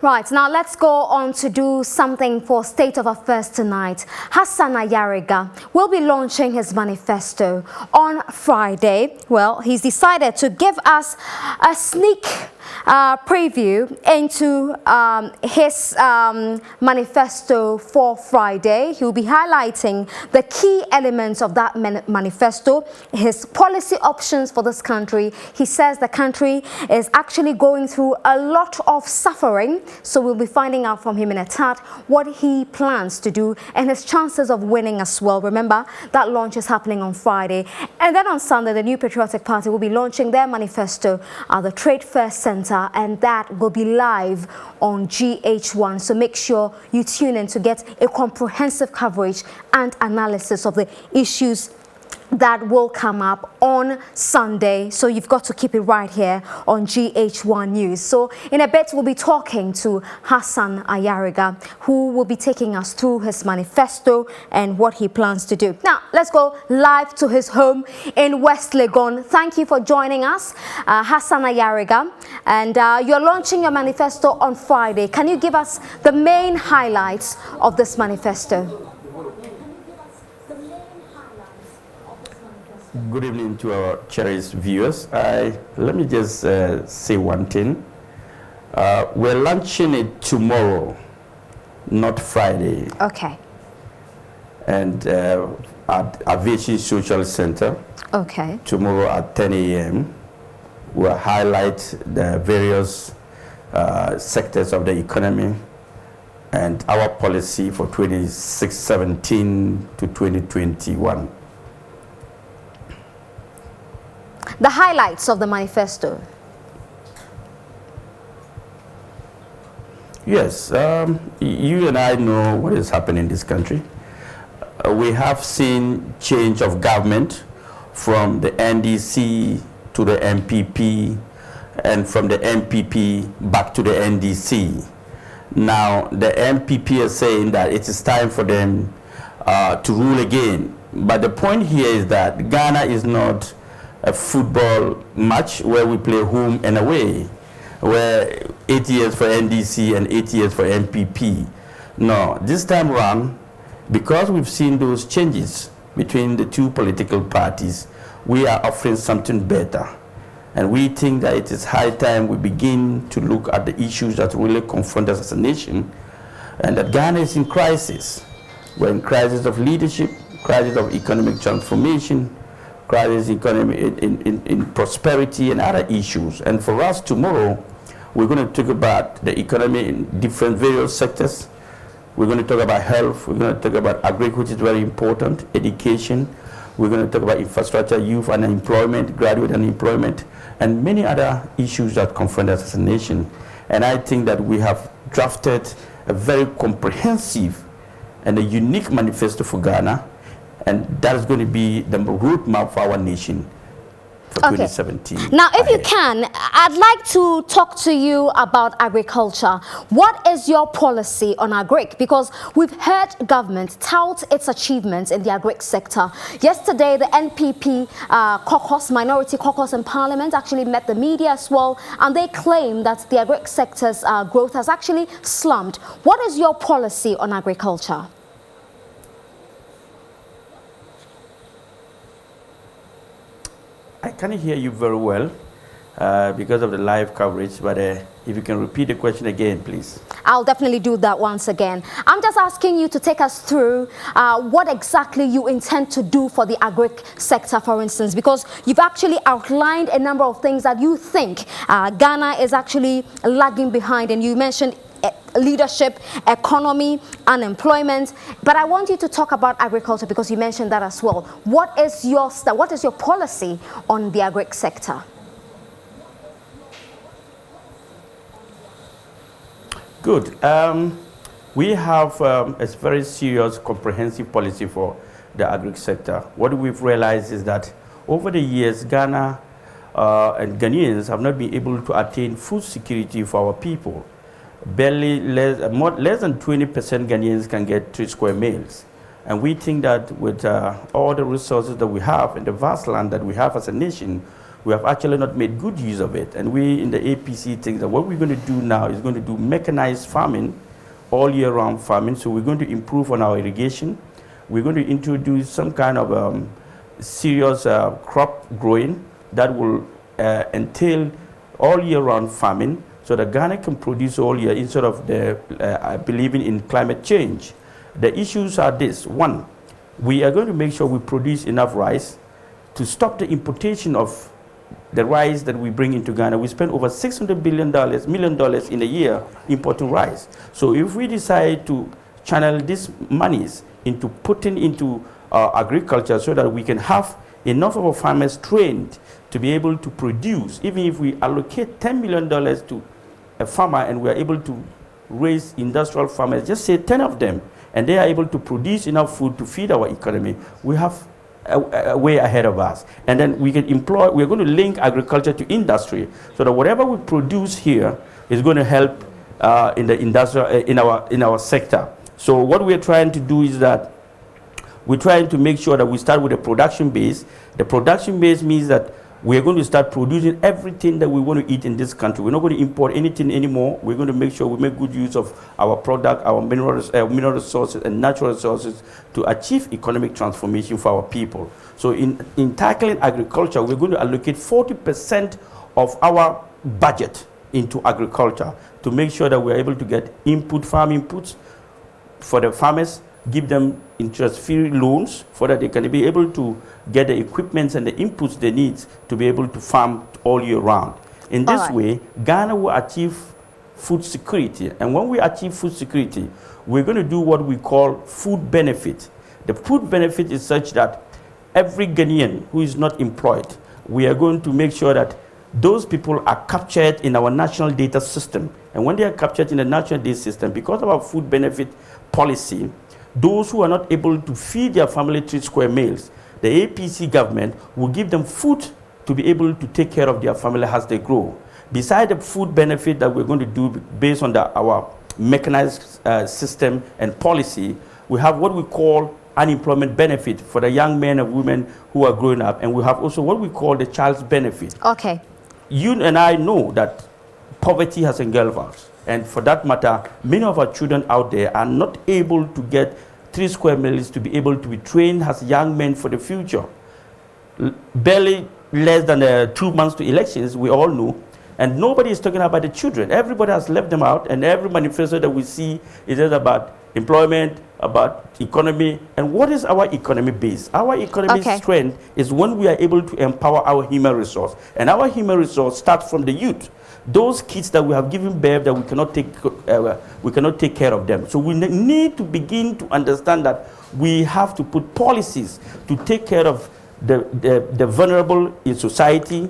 Right, now let's go on to do something for State of Affairs tonight. Hassan Ayariga will be launching his manifesto on Friday. Well, he's decided to give us a sneak preview into his manifesto for Friday. He'll be highlighting the key elements of that manifesto, his policy options for this country. He says the country is actually going through a lot of suffering, so we'll be finding out from him in a chat what he plans to do and his chances of winning as well. Remember, that launch is happening on Friday. And then on Sunday, the New Patriotic Party will be launching their manifesto at the Trade Fair Center, and that will be live on GH1. So make sure you tune in to get a comprehensive coverage and analysis of the issues that will come up on Sunday. So you've got to keep it right here on GH1 News. So in a bit, we'll be talking to Hassan Ayariga, who will be taking us through his manifesto and what he plans to do. Now, let's go live to his home in West Legon. Thank you for joining us, Hassan Ayariga. And you're launching your manifesto on Friday. Can you give us the main highlights of this manifesto? Good evening to our cherished viewers. Let me just say one thing. We're launching it tomorrow, not Friday. Okay. And at Aviation Social Center. Okay. Tomorrow at 10 a.m. we'll highlight the various sectors of the economy and our policy for 2017 to 2021. The highlights of the manifesto. Yes, you and I know what is happening in this country. We have seen change of government from the NDC to the MPP, and from the MPP back to the NDC. Now, the MPP is saying that it is time for them to rule again. But the point here is that Ghana is not a football match where we play home and away, where 8 years for NDC and 8 years for MPP. No, this time around, because we've seen those changes between the two political parties, we are offering something better. And we think that it is high time we begin to look at the issues that really confront us as a nation, and that Ghana is in crisis. We're in crisis of leadership, crisis of economic transformation, crisis in prosperity and other issues. And for us tomorrow, we're going to talk about the economy in different various sectors. We're going to talk about health. We're going to talk about agriculture, which is very important, education. We're going to talk about infrastructure, youth unemployment, graduate unemployment, and many other issues that confront us as a nation. And I think that we have drafted a very comprehensive and a unique manifesto for Ghana, and that is going to be the roadmap for our nation for 2017. Now, if you can, I'd like to talk to you about agriculture. What is your policy on agric? Because we've heard government tout its achievements in the agric sector. Yesterday, the NPP caucus, minority caucus in Parliament, actually met the media as well, and they claim that the agric sector's growth has actually slumped. What is your policy on agriculture? I can't hear you very well because of the live coverage, but if you can repeat the question again, please. I'll definitely do that once again. I'm just asking you to take us through what exactly you intend to do for the agric sector, for instance, because you've actually outlined a number of things that you think Ghana is actually lagging behind, and you mentioned leadership, economy, unemployment. But I want you to talk about agriculture because you mentioned that as well. What is your policy on the agric sector? Good. We have a very serious, comprehensive policy for the agric sector. What we've realized is that over the years, Ghana and Ghanaians have not been able to attain food security for our people. Barely less than 20% Ghanaians can get 3 square meals. And we think that with all the resources that we have and the vast land that we have as a nation, we have actually not made good use of it. And we in the APC think that what we're going to do now is going to do mechanized farming, all year round farming. So we're going to improve on our irrigation. We're going to introduce some kind of serious crop growing that will entail all year round farming, so that Ghana can produce all year instead of believing in climate change. The issues are this. One, we are going to make sure we produce enough rice to stop the importation of the rice that we bring into Ghana. We spend over $600 million in a year importing rice. So if we decide to channel these monies into putting into agriculture so that we can have enough of our farmers trained to be able to produce, even if we allocate $10 million to a farmer and we are able to raise industrial farmers, just say 10 of them, and they are able to produce enough food to feed our economy, we have a way ahead of us. And then we can employ, we're going to link agriculture to industry, so that whatever we produce here is going to help in the industrial, in our sector. So what we're trying to do is that we're trying to make sure that we start with a production base. The production base means that we're going to start producing everything that we want to eat in this country. We're not going to import anything anymore. We're going to make sure we make good use of our product, our mineral resources and natural resources to achieve economic transformation for our people. So in tackling agriculture, we're going to allocate 40% of our budget into agriculture to make sure that we're able to get farm inputs for the farmers, give them interest-free loans so that they can be able to get the equipment and the inputs they need to be able to farm all year round. In this way, Ghana will achieve food security. And when we achieve food security, we're going to do what we call food benefit. The food benefit is such that every Ghanaian who is not employed, we are going to make sure that those people are captured in our national data system. And when they are captured in the national data system, because of our food benefit policy, those who are not able to feed their family 3 square meals, the APC government will give them food to be able to take care of their family as they grow. Beside the food benefit that we're going to do based on our mechanized system and policy, we have what we call unemployment benefit for the young men and women who are growing up, and we have also what we call the child's benefit. Okay. You and I know that poverty has engulfed us. And for that matter, many of our children out there are not able to get 3 square meals to be able to be trained as young men for the future. Barely less than 2 months to elections, we all know. And nobody is talking about the children. Everybody has left them out, and every manifesto that we see is just about employment, about economy. And what is our economy base? Our economy strength is when we are able to empower our human resource. And our human resource starts from the youth. Those kids that we have given birth that we cannot take care of them. So we need to begin to understand that we have to put policies to take care of the vulnerable in society,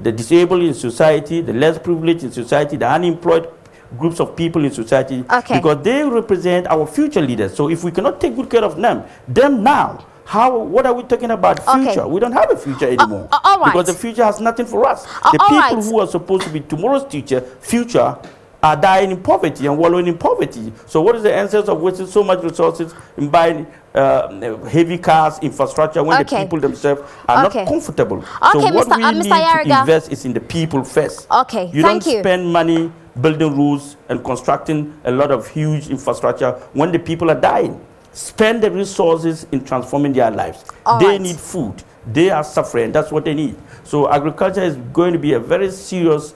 the disabled in society, the less privileged in society, the unemployed groups of people in society, because they represent our future leaders. So if we cannot take good care of them now, what are we talking about future? We don't have a future anymore. Because the future has nothing for us. The people who are supposed to be tomorrow's future are dying in poverty and wallowing in poverty. So what is the answer of wasting so much resources in buying heavy cars, infrastructure, when the people themselves are not comfortable? So what we need to invest is in the people first. You don't spend money building roads and constructing a lot of huge infrastructure when the people are dying. Spend the resources in transforming their lives. They need food. They are suffering. That's what they need. So agriculture is going to be a very serious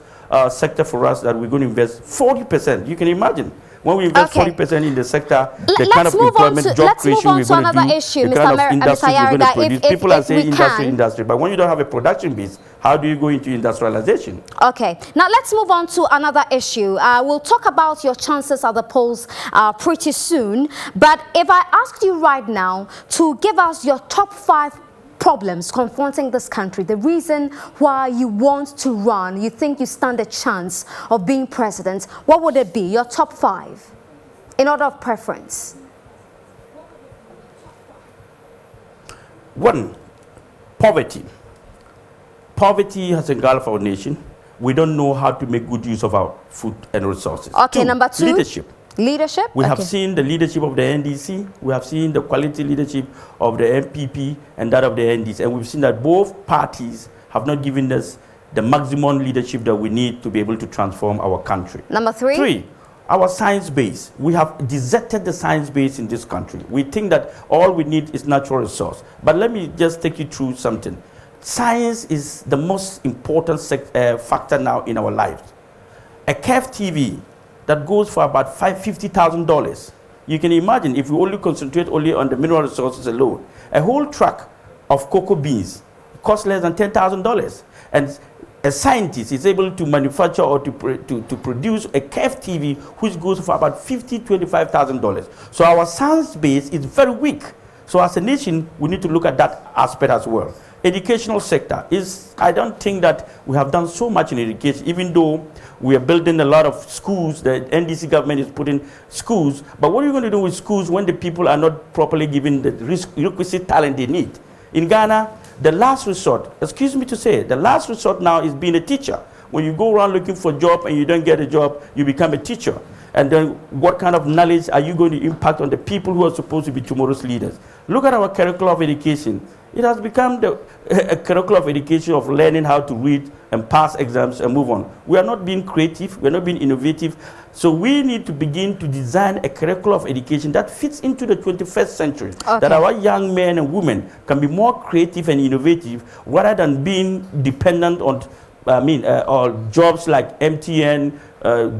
sector for us that we're going to invest 40%. You can imagine. When we invest 40% in the sector, the kind of employment, job creation we're going to do, the kind of industry we're going to produce. People are saying industry, but when you don't have a production base, how do you go into industrialization? Okay, now let's move on to another issue. We'll talk about your chances at the polls pretty soon, but if I asked you right now to give us your top 5 problems confronting this country, the reason why you want to run, you think you stand a chance of being president, what would it be? Your top 5 in order of preference. 1, poverty. Poverty has engulfed our nation. We don't know how to make good use of our food and resources. Okay, 2, number 2. Leadership. Leadership? We have seen the leadership of the NDC, we have seen the quality leadership of the MPP and that of the NDC, and we've seen that both parties have not given us the maximum leadership that we need to be able to transform our country. Number three? Three, our science base. We have deserted the science base in this country. We think that all we need is natural resource. But let me just take you through something. Science is the most important factor now in our lives. A CAF TV that goes for about $50,000. You can imagine if we only concentrate only on the mineral resources alone. A whole truck of cocoa beans costs less than $10,000. And a scientist is able to manufacture or to produce a CAF TV which goes for about $25,000. So our science base is very weak. So as a nation, we need to look at that aspect as well. Educational sector is, I don't think that we have done so much in education, even though we are building a lot of schools. The NDC government is putting schools. But what are you going to do with schools when the people are not properly given the requisite talent they need? In Ghana, the last resort, excuse me to say, the last resort now is being a teacher. When you go around looking for a job and you don't get a job, you become a teacher. And then what kind of knowledge are you going to impact on the people who are supposed to be tomorrow's leaders? Look at our curriculum of education. It has become a curriculum of education of learning how to read and pass exams and move on. We are not being creative. We are not being innovative. So we need to begin to design a curriculum of education that fits into the 21st century, that our young men and women can be more creative and innovative rather than being dependent on or jobs like MTN,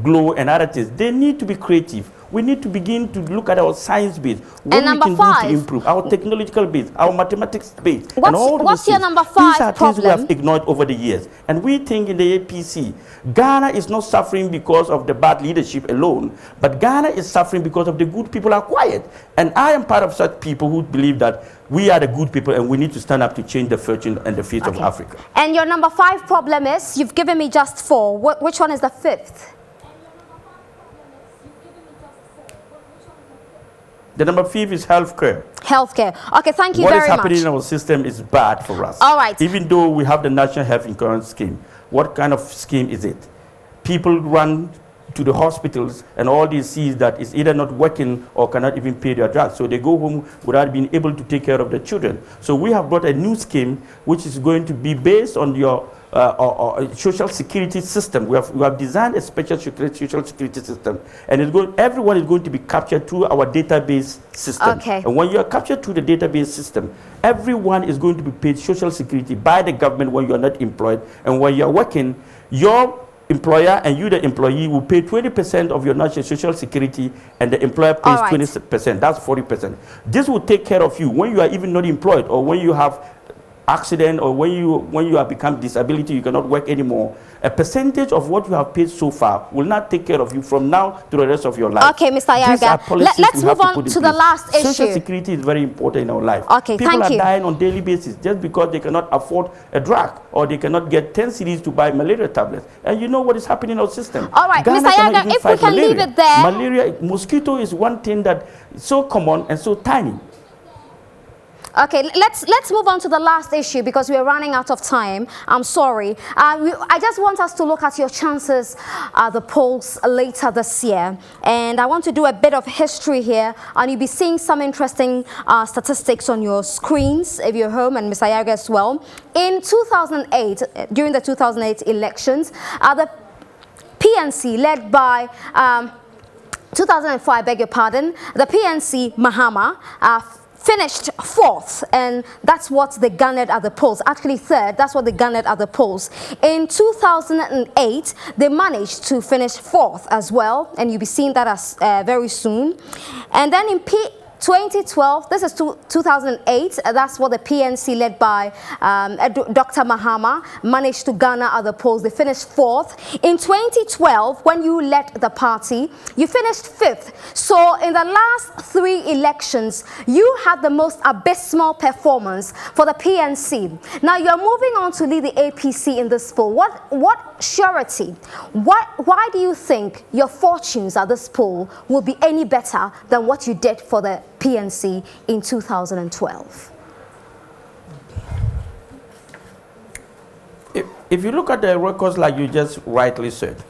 Glow, and other things. They need to be creative. We need to begin to look at our science base, what we can do to improve, our technological base, our mathematics base. What's your number 5 These are problem? things we have ignored over the years. And we think in the APC, Ghana is not suffering because of the bad leadership alone, but Ghana is suffering because of the good people are quiet. And I am part of such people who believe that we are the good people and we need to stand up to change the fortune and the fate of Africa. And your number 5 problem is, you've given me just 4. Which one is the 5th? The number 5 is healthcare. Healthcare. Okay, thank you very much. What is happening in our system is bad for us. All right. Even though we have the National Health Insurance Scheme, what kind of scheme is it? People run to the hospitals and all they see is that it's either not working or cannot even pay their drugs. So they go home without being able to take care of their children. So we have brought a new scheme which is going to be based on your social security system. We have designed a special social security system, and everyone is going to be captured through our database system. Okay. And when you are captured through the database system, everyone is going to be paid social security by the government when you are not employed. And when you are working, your employer and you, the employee, will pay 20% of your national social security, and the employer pays 20%. That's 40%. This will take care of you when you are even not employed, or when you have accident, or when you have become disability, you cannot work anymore. A percentage of what you have paid so far will not take care of you from now to the rest of your life. Okay, Mr. Ayariga, let's move on to the last issue. Social security is very important in our life. Okay, people thank you. are dying on a daily basis just because they cannot afford a drug, or they cannot get 10 cedis to buy malaria tablets. And you know what is happening in our system. All right, Ghana Mr. Ayariga, if we can leave it there. Malaria, mosquito is one thing that is so common and so tiny. Okay, let's move on to the last issue because we're running out of time. I'm sorry. I just want us to look at your chances at the polls later this year. And I want to do a bit of history here. And you'll be seeing some interesting statistics on your screens if you're home, and Mr. Ayariga as well. In 2008, during the 2008 elections, the PNC led by 2004, I beg your pardon, the PNC Mahama finished 4th, and that's what they garnered at the polls. Actually 3rd, that's what they garnered at the polls. In 2008, they managed to finish 4th as well, and you'll be seeing that as very soon. And then in 2012, this is 2008, that's what the PNC led by Dr. Mahama managed to garner at the polls. They finished 4th. In 2012, when you led the party, you finished 5th. So in the last 3 elections, you had the most abysmal performance for the PNC. Now you're moving on to lead the APC in this poll. What surety, why do you think your fortunes at this poll will be any better than what you did for the PNC in 2012? If you look at the records, like you just rightly said,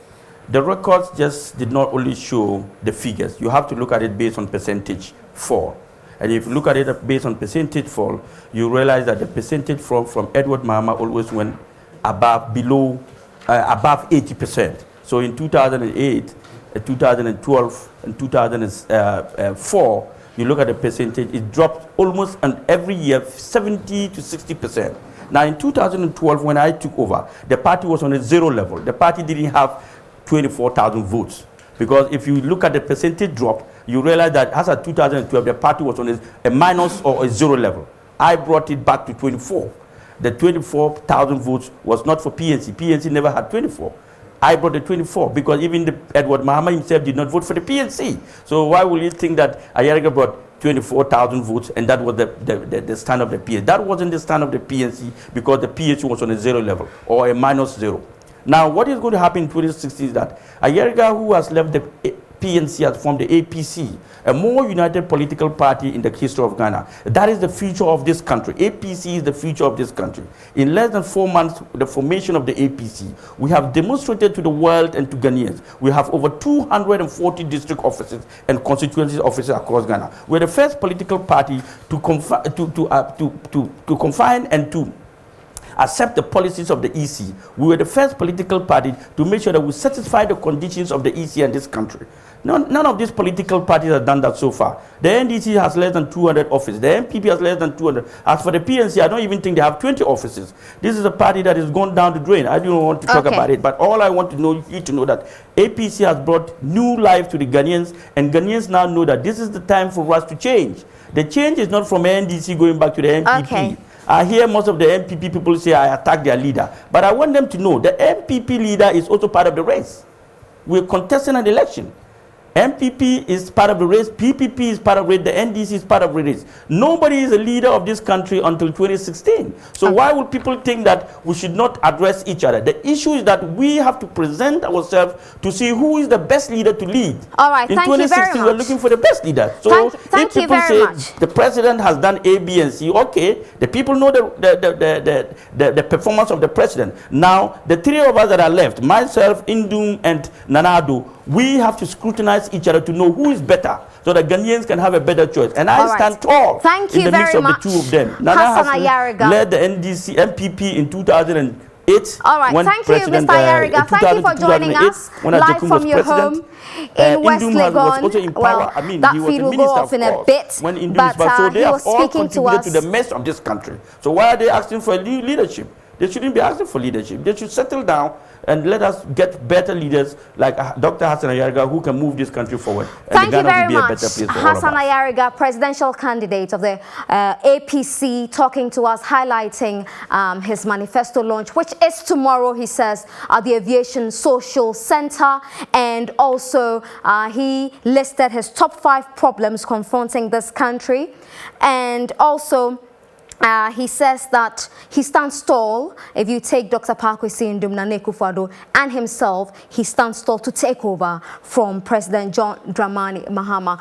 the records just did not only show the figures. You have to look at it based on percentage fall. And if you look at it based on percentage fall, you realize that the percentage fall from Edward Mahama always went above 80%. So in 2008, 2012, and 2004, you look at the percentage, it dropped almost every year 70 to 60%. Now in 2012, when I took over, the party was on a zero level. The party didn't have 24,000 votes. Because if you look at the percentage drop, you realize that as of 2012, the party was on a minus or a zero level. I brought it back to 24. The 24,000 votes was not for PNC. PNC never had 24. I brought the 24 because even Edward Mahama himself did not vote for the PNC. So why will you think that Ayariga brought 24,000 votes and that was the stand of the PNC? That wasn't the stand of the PNC because the PNC was on a zero level or a minus zero. Now, what is going to happen in 2016 is that Ayariga, who has left the PNC, has formed the APC, a more united political party in the history of Ghana. That is the future of this country. APC is the future of this country. In less than 4 months, the formation of the APC, we have demonstrated to the world and to Ghanaians. We have over 240 district offices and constituency offices across Ghana. We're the first political party to confine and to accept the policies of the EC. We were the first political party to make sure that we satisfy the conditions of the EC and this country. None of these political parties have done that so far. The NDC has less than 200 offices. The MPP has less than 200. As for the PNC, I don't even think they have 20 offices. This is a party that has gone down the drain. I don't want to talk about it, but all I want to know, you to know that APC has brought new life to the Ghanaians, and Ghanaians now know that this is the time for us to change. The change is not from NDC going back to the MPP. I hear most of the MPP people say I attack their leader, but I want them to know the MPP leader is also part of the race. We're contesting an election. MPP is part of the race, PPP is part of the race, the NDC is part of the race. Nobody is a leader of this country until 2016. So why would people think that we should not address each other? The issue is that we have to present ourselves to see who is the best leader to lead. All right, thank you very much. In 2016, we're looking for the best leader. So thank you very much. The president has done A, B, and C. Okay, the people know the performance of the president. Now, the three of us that are left, myself, Indum, and Nanado, we have to scrutinize each other to know who is better, so that Ghanaians can have a better choice. And I stand tall in the midst of the two of them. Nana Hassan led the MPP in 2008. All right, thank you, Mr. Ayariga. Thank you for joining us live from your home in West Legon. Well, I mean, that he was feed the will minister, go off in a bit, when but so they he have was all speaking to contributed us. to the mess of this country. So why are they asking for new leadership? They shouldn't be asking for leadership. They should settle down and let us get better leaders like Dr. Hassan Ayariga, who can move this country forward. Thank you very much. Hassan Ayariga, presidential candidate of the APC, talking to us, highlighting his manifesto launch, which is tomorrow, he says, at the Aviation Social Center. And also, he listed his top 5 problems confronting this country. And also, he says that he stands tall. If you take Dr. Pakwesi Ndum, Nana Akufo-Addo, and himself, he stands tall to take over from President John Dramani Mahama.